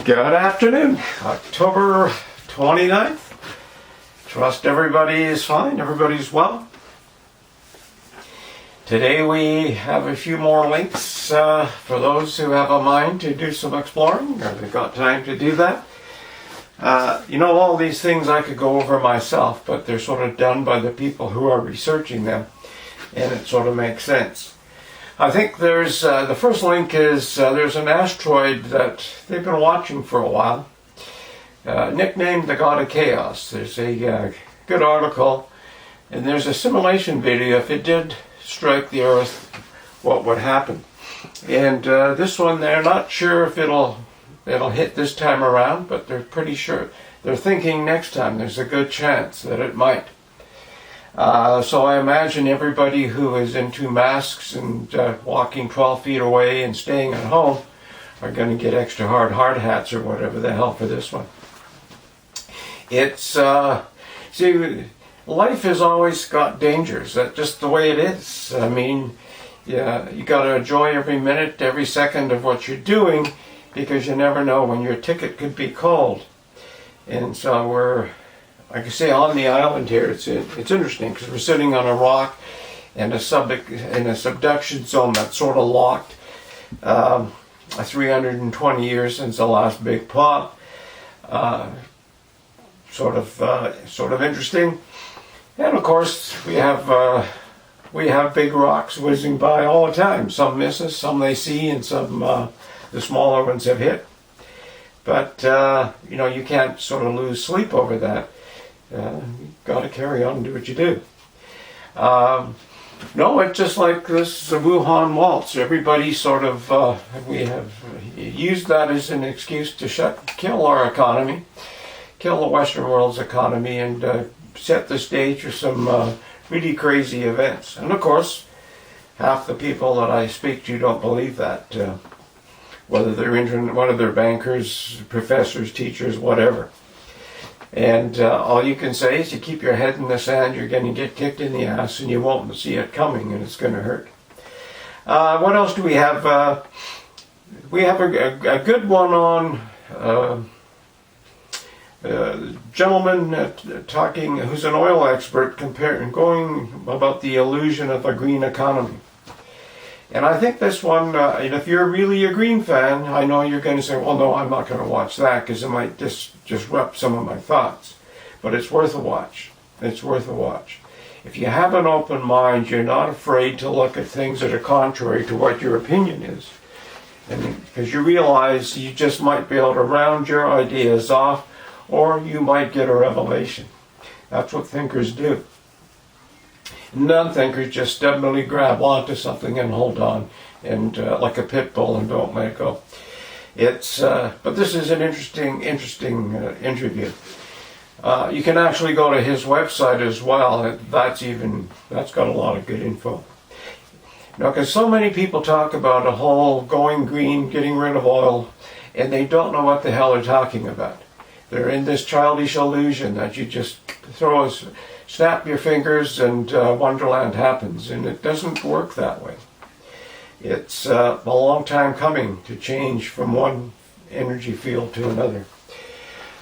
Good afternoon, October 29th. Trust everybody is fine, everybody's well. Today we have a few more links for those who have a mind to do some exploring, or they've got time to do that. All these things I could go over myself, but they're sort of done by the people who are researching them, and it sort of makes sense. I think there's, the first link is there's an asteroid that they've been watching for a while, nicknamed the God of Chaos. There's a good article, and there's a simulation video. If it did strike the Earth, what would happen? And this one, they're not sure if it'll hit this time around, but they're pretty sure. They're thinking next time there's a good chance that it might. So I imagine everybody who is into masks and walking 12 feet away and staying at home are going to get extra hard hats or whatever the hell for this one. It's, see, life has always got dangers. That's just the way it is. I mean, yeah, you got to enjoy every minute, every second of what you're doing, because you never know when your ticket could be called. And so we're, like I say, on the island here. It's interesting because we're sitting on a rock and in a subduction zone that's sort of locked. 320 years since the last big pop. Sort of interesting. And of course, we have big rocks whizzing by all the time. Some miss us, some they see, and some the smaller ones have hit. But you can't sort of lose sleep over that. You've got to carry on and do what you do. No, it's just like this Wuhan waltz. Everybody sort of, we have used that as an excuse to kill our economy, kill the Western world's economy, and set the stage for some really crazy events. And of course, half the people that I speak to don't believe that, whether they're bankers, professors, teachers, whatever. And all you can say is you keep your head in the sand, you're going to get kicked in the ass, and you won't see it coming, and it's going to hurt. What else do we have? We have a good one on a gentleman talking, who's an oil expert, going about the illusion of a green economy. And I think this one, if you're really a green fan, I know you're going to say, well, no, I'm not going to watch that because it might disrupt some of my thoughts. But it's worth a watch. It's worth a watch. If you have an open mind, you're not afraid to look at things that are contrary to what your opinion is. And because you realize you just might be able to round your ideas off, or you might get a revelation. That's what thinkers do. Non-thinkers just stubbornly grab onto something and hold on, and like a pit bull, and don't let go. But this is an interesting interview. You can actually go to his website as well. That's got a lot of good info. Now, because so many people talk about a whole going green, getting rid of oil, and they don't know what the hell they're talking about. They're in this childish illusion that you just snap your fingers and Wonderland happens, and it doesn't work that way. It's a long time coming to change from one energy field to another.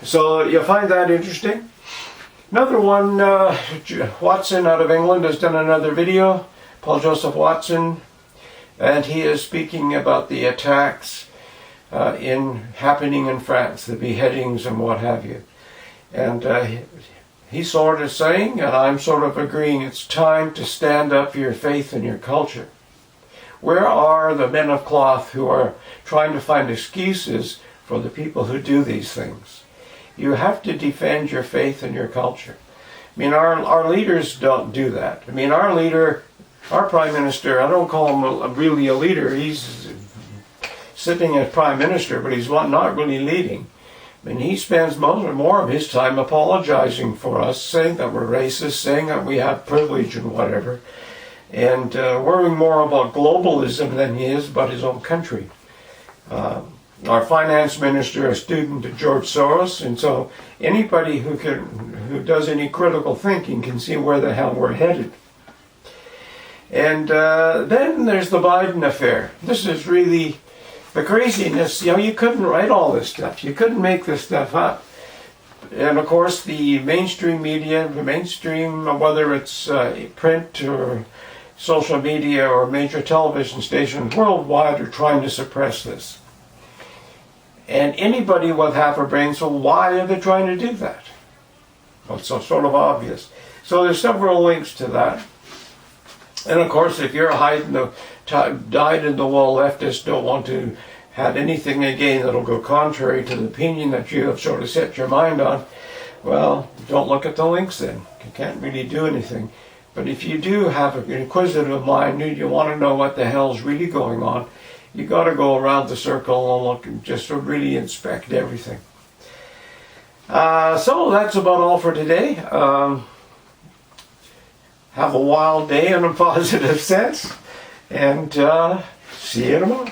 So you'll find that interesting. Another one, Watson out of England has done another video, Paul Joseph Watson, and he is speaking about the attacks happening in France, the beheadings and what have you. And he's sort of saying, and I'm sort of agreeing, it's time to stand up for your faith and your culture. Where are the men of cloth who are trying to find excuses for the people who do these things? You have to defend your faith and your culture. I mean, our leaders don't do that. I mean, our leader, our prime minister, I don't call him really a leader. He's sitting as prime minister, but he's not really leading. I mean, he spends more of his time apologizing for us, saying that we're racist, saying that we have privilege and whatever, and worrying more about globalism than he is about his own country. Our finance minister, a student of George Soros, and so anybody who does any critical thinking can see where the hell we're headed. And then there's the Biden affair. This is really the craziness, you couldn't write all this stuff. You couldn't make this stuff up. And of course, the mainstream media, whether it's print or social media or major television stations worldwide, are trying to suppress this. And anybody with half a brain, so why are they trying to do that? Well, it's so sort of obvious. So there's several links to that. And of course, if you're dyed-in-the-wool leftist, don't want to have anything again that'll go contrary to the opinion that you have sort of set your mind on, well, don't look at the links then. You can't really do anything. But if you do have an inquisitive mind and you want to know what the hell's really going on, you got to go around the circle and look and just really inspect everything. So that's about all for today. Have a wild day in a positive sense, and see you tomorrow.